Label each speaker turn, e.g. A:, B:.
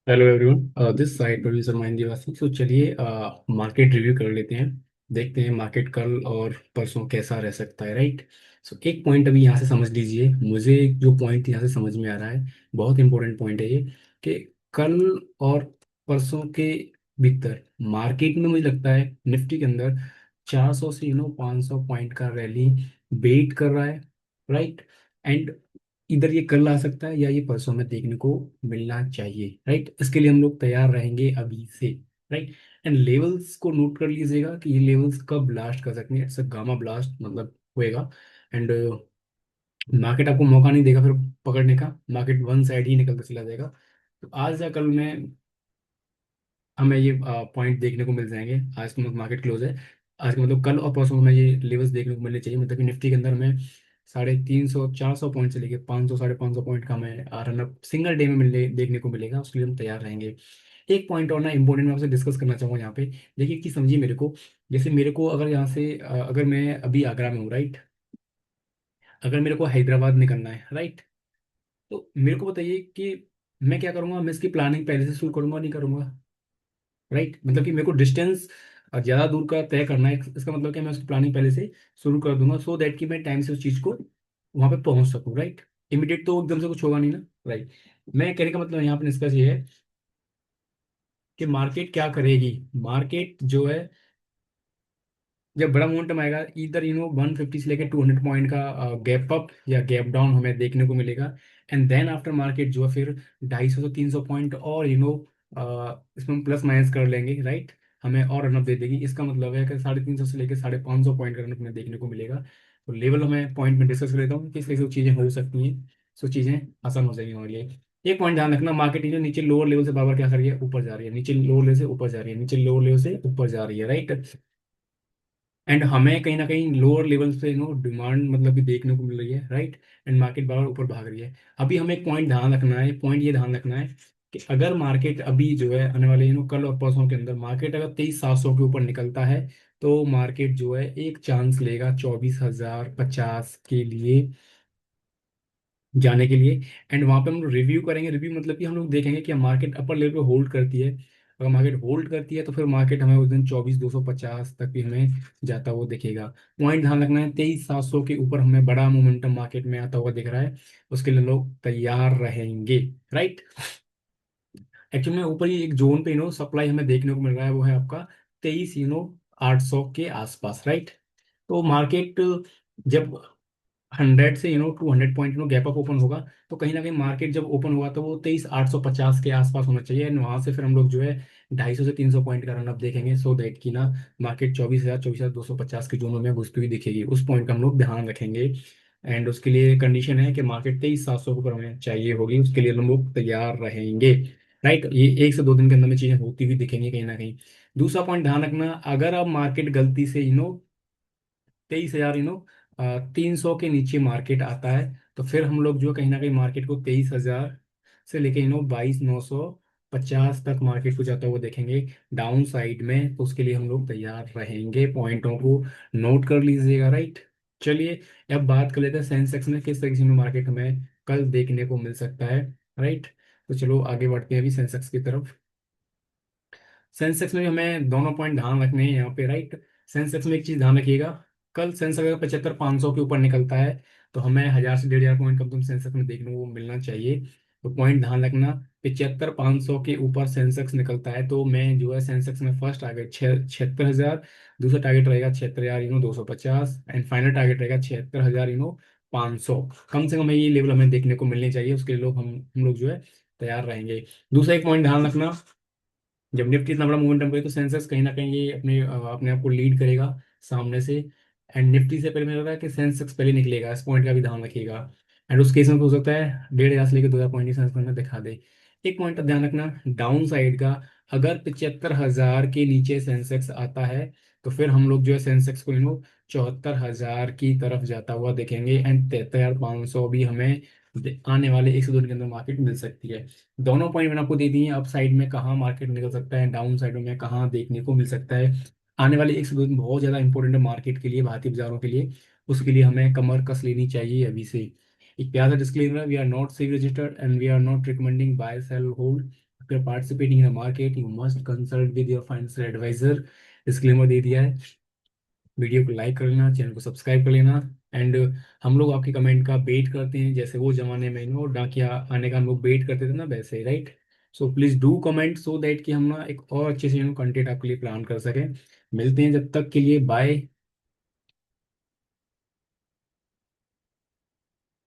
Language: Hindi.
A: Hello everyone, this side producer mind निवासी। तो चलिए मार्केट रिव्यू कर लेते हैं। देखते हैं मार्केट कल और परसों कैसा रह सकता है, राइट। सो एक पॉइंट अभी यहाँ से समझ लीजिए। मुझे जो पॉइंट यहाँ से समझ में आ रहा है, बहुत इंपॉर्टेंट पॉइंट है ये, कि कल और परसों के भीतर मार्केट में मुझे लगता है निफ्टी के अंदर 400 से 500 पॉइंट का रैली वेट कर रहा है, राइट। एंड इधर ये कल आ सकता है या ये परसों में देखने को मिलना चाहिए, राइट। इसके लिए हम लोग तैयार रहेंगे अभी से, राइट। एंड लेवल्स को नोट कर लीजिएगा कि ये लेवल्स कब ब्लास्ट कर सकते हैं। ऐसा गामा ब्लास्ट मतलब होएगा। एंड मार्केट आपको मौका नहीं देगा फिर पकड़ने का। मार्केट वन साइड ही निकलता चला जाएगा। तो आज या कल में हमें ये पॉइंट देखने को मिल जाएंगे। आज तो मार्केट क्लोज है। आज का मतलब कल और परसों हमें ये लेवल्स देखने को मिलने चाहिए। मतलब कि निफ्टी के अंदर हमें 350 400 पॉइंट से लेके 500 550 पॉइंट का हमें रनअप सिंगल डे में मिलने देखने को मिलेगा। उसके लिए हम तैयार रहेंगे। एक पॉइंट और ना इंपॉर्टेंट मैं आपसे डिस्कस करना चाहूँगा यहाँ पे। देखिए कि समझिए मेरे को। जैसे मेरे को अगर यहाँ से अगर मैं अभी आगरा में हूँ, राइट। अगर मेरे को हैदराबाद निकलना है, राइट। तो मेरे को बताइए कि मैं क्या करूँगा। मैं इसकी प्लानिंग पहले से शुरू करूँगा नहीं करूँगा, राइट। मतलब कि मेरे को डिस्टेंस ज़्यादा दूर का तय करना है। इसका मतलब कि मैं उसकी प्लानिंग पहले से शुरू कर दूंगा, सो दैट कि मैं टाइम से उस चीज़ को वहाँ पे पहुँच सकूँ, राइट। इमीडिएट तो एकदम से कुछ होगा नहीं ना, राइट। मैं कहने का मतलब यहाँ पे निष्कर्ष ये है कि मार्केट क्या करेगी। मार्केट जो है, जब बड़ा मोमेंटम आएगा, इधर 150 से लेकर 200 पॉइंट का गैप अप या गैप डाउन हमें देखने को मिलेगा। एंड देन आफ्टर मार्केट जो है फिर 250 से 300 पॉइंट और इसमें हम प्लस माइनस कर लेंगे, राइट। हमें और रनअप दे देगी। इसका मतलब है कि 350 से लेकर 550 पॉइंट का रनअप हमें देखने को मिलेगा। तो लेवल हमें पॉइंट में डिस्कस कर लेता हूँ किस कैसे चीज़ें हो सकती हैं। सो चीज़ें आसान हो जाएगी हमारे लिए। एक पॉइंट ध्यान रखना, मार्केट जो नीचे लोअर लेवल से बार बार क्या कर रही है, ऊपर जा रही है। नीचे लोअर लेवल से ऊपर जा रही है, नीचे लोअर लेवल से ऊपर जा रही है, राइट। एंड हमें कहीं ना कहीं लोअर लेवल से डिमांड मतलब कि देखने को मिल रही है, राइट। एंड मार्केट बार बार ऊपर भाग रही है। अभी हमें एक पॉइंट ध्यान रखना है। पॉइंट ये ध्यान रखना है कि अगर मार्केट अभी जो है आने वाले कल और परसों के अंदर मार्केट अगर 23,700 के ऊपर निकलता है, तो मार्केट जो है एक चांस लेगा 24,050 के लिए जाने के लिए। एंड वहां पे हम लोग रिव्यू करेंगे। रिव्यू मतलब कि हम लोग देखेंगे कि मार्केट अपर लेवल पे होल्ड करती है। अगर मार्केट होल्ड करती है तो फिर मार्केट हमें उस दिन 24,250 तक भी हमें जाता हुआ दिखेगा। पॉइंट ध्यान रखना है, 23,700 के ऊपर हमें बड़ा मोमेंटम मार्केट में आता हुआ दिख रहा है। उसके लिए लोग तैयार रहेंगे, राइट। एक्चुअली में ऊपर ही एक जोन पे सप्लाई हमें देखने को मिल रहा है, वो है आपका 23 800 के आसपास, राइट। तो मार्केट जब 100 से 200 पॉइंट गैप अप ओपन होगा, तो कहीं ना कहीं मार्केट जब ओपन हुआ तो वो 23,850 के आसपास होना चाहिए। एंड वहां से फिर हम लोग जो है 250 से 300 पॉइंट का रनअप देखेंगे, सो दैट की ना मार्केट 24,250 के जोनों में घुसती हुई दिखेगी। उस पॉइंट का हम लोग ध्यान रखेंगे। एंड उसके लिए कंडीशन है कि मार्केट 23,700 के ऊपर हमें चाहिए होगी। उसके लिए हम लोग तैयार रहेंगे, राइट। ये 1 से 2 दिन के अंदर में चीजें होती हुई दिखेंगी कहीं ना कहीं। दूसरा पॉइंट ध्यान रखना, अगर अब मार्केट गलती से 23,000 300 के नीचे मार्केट आता है, तो फिर हम लोग जो कहीं ना कहीं मार्केट को 23,000 से लेके 22,950 तक मार्केट को जाता हुआ देखेंगे डाउन साइड में। तो उसके लिए हम लोग तैयार रहेंगे। पॉइंटों को नोट कर लीजिएगा, राइट। चलिए अब बात कर लेते हैं सेंसेक्स में किस तरीके से मार्केट हमें कल देखने को मिल सकता है, राइट। तो चलो आगे बढ़ते हैं अभी सेंसेक्स की तरफ। सेंसेक्स में भी हमें दोनों पॉइंट ध्यान रखने हैं यहाँ पे, राइट। सेंसेक्स में एक चीज ध्यान रखिएगा, कल सेंसेक्स अगर 75 500 के ऊपर निकलता है, तो हमें 1,000 से 1,500 पॉइंट कम तुम सेंसेक्स में देखने को मिलना चाहिए। तो पॉइंट ध्यान रखना, 75 500 के ऊपर सेंसेक्स निकलता है तो मैं जो है सेंसेक्स में फर्स्ट टारगेट 76,000, दूसरा टारगेट रहेगा 76,000 250, एंड फाइनल टारगेट रहेगा 76,000 500। कम से कम ये लेवल हमें देखने को मिलने चाहिए। उसके लिए लोग हम लोग जो है तैयार रहेंगे। दूसरा एक पॉइंट ध्यान रखना, जब निफ्टी इतना बड़ा मोमेंटम करे तो सेंसेक्स कहीं ना कहीं ये अपने आप को लीड करेगा सामने से। एंड निफ्टी से पहले मुझे लगता है कि सेंसेक्स पहले निकलेगा। इस पॉइंट का भी ध्यान रखिएगा। एंड उस केस में हो सकता है 1,500 से लेकर 2,000 पॉइंट ही सेंसेक्स में दिखा दे। एक पॉइंट का ध्यान रखना डाउन साइड का, अगर 75,000 के नीचे सेंसेक्स आता है, तो फिर हम लोग जो है सेंसेक्स को 74,000 की तरफ जाता हुआ देखेंगे। एंड 73,500 भी हमें आने वाले 1 से 2 दिन के अंदर मार्केट मिल सकती है। दोनों पॉइंट मैंने आपको दे दिए हैं। अप साइड में कहाँ मार्केट निकल सकता है, डाउन साइड में कहाँ देखने को मिल सकता है। आने वाले 1 से 2 दिन बहुत ज़्यादा इंपॉर्टेंट है मार्केट के लिए, भारतीय बाजारों के लिए। उसके लिए हमें कमर कस लेनी चाहिए अभी से। एक प्यारा disclaimer, we are not SEBI registered and we are not recommending buy sell hold. You are participating in the market you must consult with your financial advisor. Disclaimer दे दिया है। वीडियो को लाइक कर लेना, चैनल को सब्सक्राइब कर लेना। एंड हम लोग आपके कमेंट का वेट करते हैं, जैसे वो जमाने में डाकिया आने का हम लोग वेट करते थे ना, वैसे right. So please do comment so that कि हम ना एक और अच्छे से कंटेंट आपके लिए प्लान कर सकें। मिलते हैं, जब तक के लिए बाय।